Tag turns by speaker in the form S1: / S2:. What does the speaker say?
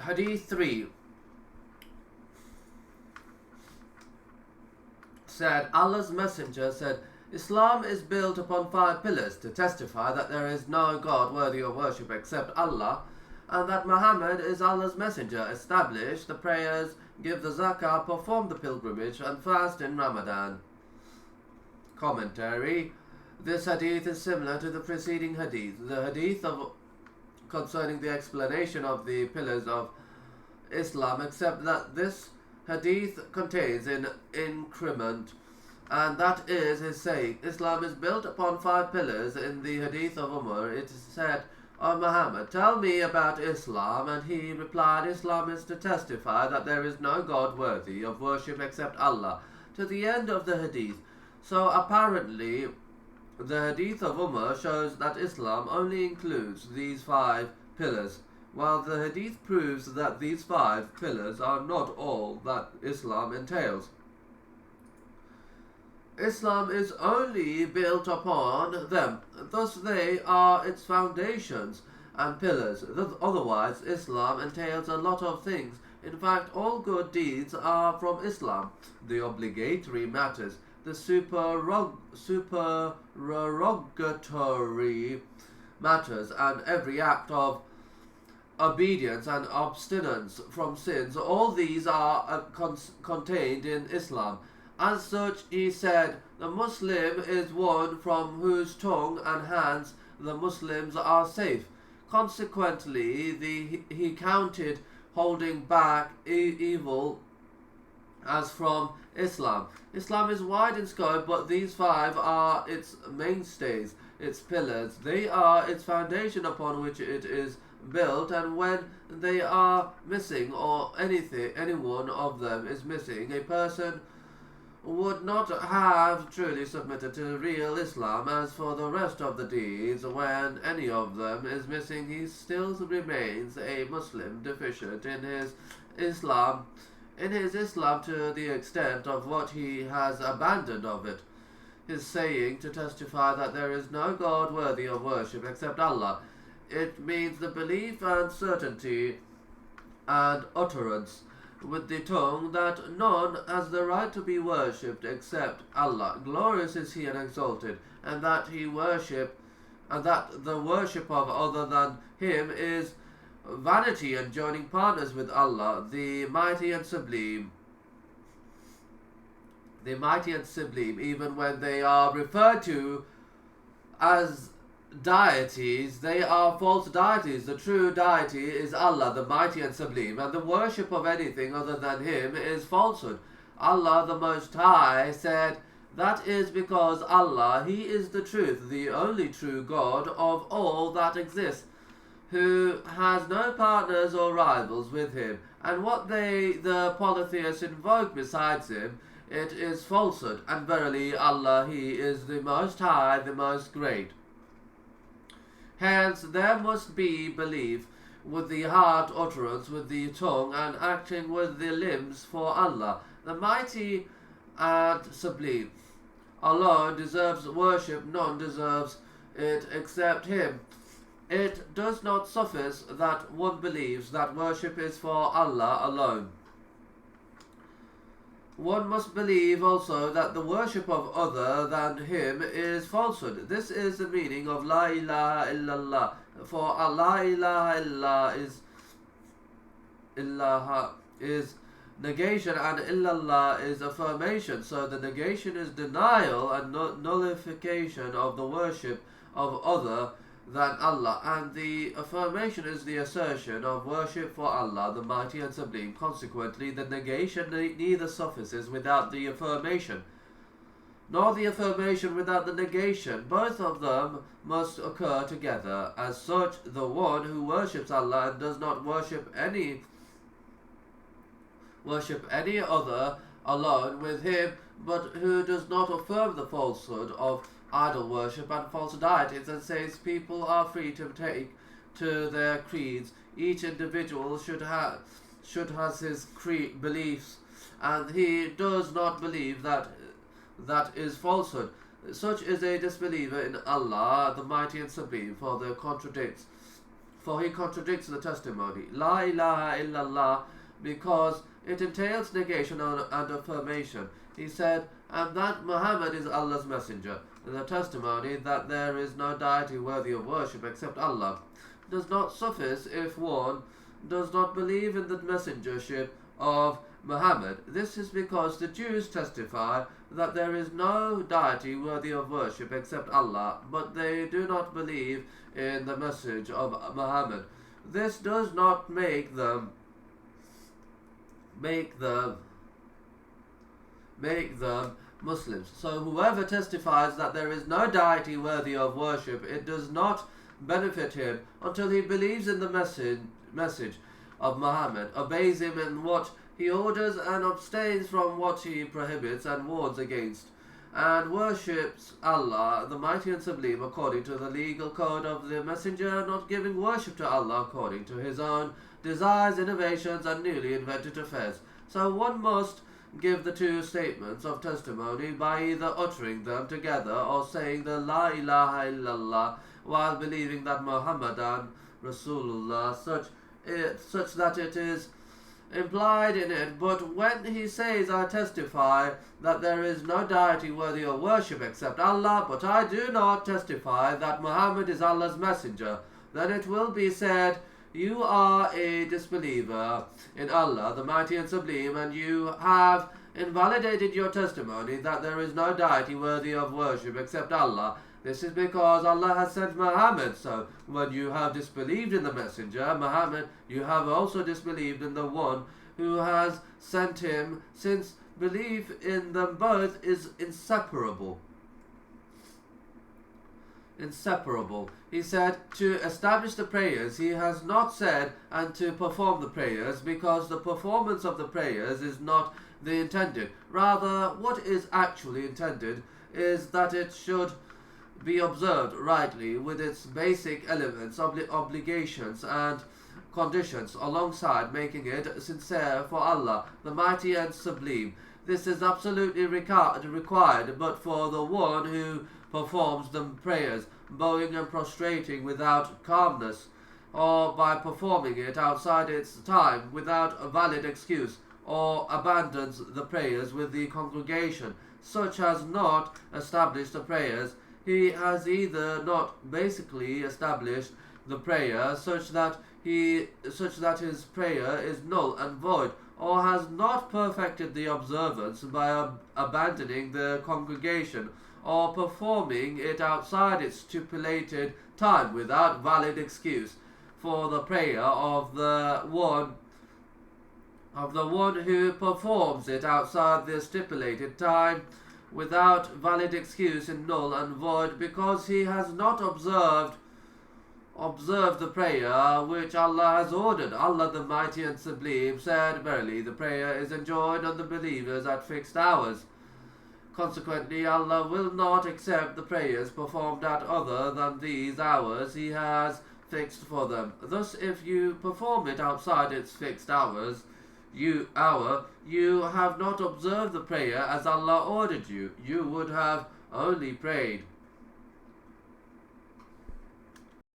S1: Hadith 3 said, Allah's Messenger said, Islam is built upon 5 pillars to testify that there is no God worthy of worship except Allah, and that Muhammad is Allah's messenger, establish the prayers, give the zakah, perform the pilgrimage, and fast in Ramadan. Commentary. This hadith is similar to the preceding hadith. The hadith concerning the explanation of the pillars of Islam, except that this hadith contains an increment, and that is his saying, Islam is built upon 5 pillars. In the hadith of Umar, it is said, O Muhammad, tell me about Islam, and he replied, Islam is to testify that there is no God worthy of worship except Allah, to the end of the hadith. So apparently the hadith of Umar shows that Islam only includes these 5 pillars, while the hadith proves that these 5 pillars are not all that Islam entails. Islam is only built upon them, thus they are its foundations and pillars. Otherwise, Islam entails a lot of things. In fact, all good deeds are from Islam. The obligatory matters, the supererogatory matters, and every act of obedience and abstinence from sins, all these are contained in Islam. As such, he said, the Muslim is one from whose tongue and hands the Muslims are safe. Consequently, he counted holding back evil as from Islam. Islam is wide in scope, but these 5 are its mainstays, its pillars. They are its foundation upon which it is built, and when they are missing, or any one of them is missing, a person would not have truly submitted to real Islam. As for the rest of the deeds, when any of them is missing, he still remains a Muslim deficient in his Islam to the extent of what he has abandoned of it. His saying to testify that there is no God worthy of worship except Allah, it means the belief and certainty and utterance with the tongue that none has the right to be worshipped except Allah. Glorious is He and exalted, and that the worship of other than Him is vanity and joining partners with Allah, the mighty and sublime. Even when they are referred to as deities, they are false deities. The true deity is Allah, the mighty and sublime, and the worship of anything other than Him is falsehood. Allah the Most High said, that is because Allah, He is the truth, the only true God of all that exists, who has no partners or rivals with Him, and what the polytheists invoke besides Him, it is falsehood. And verily Allah, He is the Most High, the Most Great. Hence there must be belief with the heart, utterance with the tongue, and acting with the limbs for Allah, the mighty and sublime. Allah deserves worship, none deserves it except Him. It does not suffice that one believes that worship is for Allah alone. One must believe also that the worship of other than Him is falsehood. This is the meaning of La ilaha illallah. For La ilaha illallah is negation, and illallah is affirmation. So the negation is denial and nullification of the worship of other than Allah, and the affirmation is the assertion of worship for Allah, the mighty and sublime. Consequently, the negation neither suffices without the affirmation, nor the affirmation without the negation. Both of them must occur together. As such, the one who worships Allah and does not worship any other alone with Him, but who does not affirm the falsehood of idol worship and false deities, and says people are free to take to their creeds. Each individual should have his beliefs, and he does not believe that is falsehood. Such is a disbeliever in Allah, the mighty and sublime, for for he contradicts the testimony La ilaha illallah, because it entails negation and affirmation. He said, and that Muhammad is Allah's messenger. The testimony that there is no deity worthy of worship except Allah does not suffice if one does not believe in the messengership of Muhammad. This is because the Jews testify that there is no deity worthy of worship except Allah, but they do not believe in the message of Muhammad. This does not make them Muslims. So whoever testifies that there is no deity worthy of worship, it does not benefit him until he believes in the message of Muhammad, obeys him in what he orders and abstains from what he prohibits and warns against, and worships Allah, the Mighty and Sublime, according to the legal code of the Messenger, not giving worship to Allah according to his own desires, innovations, and newly invented affairs. So one must give the two statements of testimony by either uttering them together or saying the La ilaha illallah while believing that Muhammadan Rasulullah, such that it is implied in it. But when he says, I testify that there is no deity worthy of worship except Allah, but I do not testify that Muhammad is Allah's messenger, then it will be said, you are a disbeliever in Allah, the Mighty and Sublime, and you have invalidated your testimony that there is no deity worthy of worship except Allah. This is because Allah has sent Muhammad. So when you have disbelieved in the messenger, Muhammad, you have also disbelieved in the one who has sent him, since belief in them both is inseparable. He said, to establish the prayers, he has not said, and to perform the prayers, because the performance of the prayers is not the intended. Rather, what is actually intended is that it should be observed rightly with its basic elements, obligations and conditions, alongside making it sincere for Allah, the Mighty and Sublime. This is absolutely required, but for the one who performs the prayers, bowing and prostrating without calmness, or by performing it outside its time without a valid excuse, or abandons the prayers with the congregation, such as not establish the prayers, he has either not basically established the prayer such that his prayer is null and void, or has not perfected the observance by abandoning the congregation, or performing it outside its stipulated time without valid excuse. For the prayer of the one who performs it outside the stipulated time without valid excuse is null and void, because he has not observed the prayer which Allah has ordered. Allah the Mighty and Sublime said, verily the prayer is enjoined on the believers at fixed hours. Consequently, Allah will not accept the prayers performed at other than these hours He has fixed for them. Thus, if you perform it outside its fixed hour, you have not observed the prayer as Allah ordered you. You would have only prayed.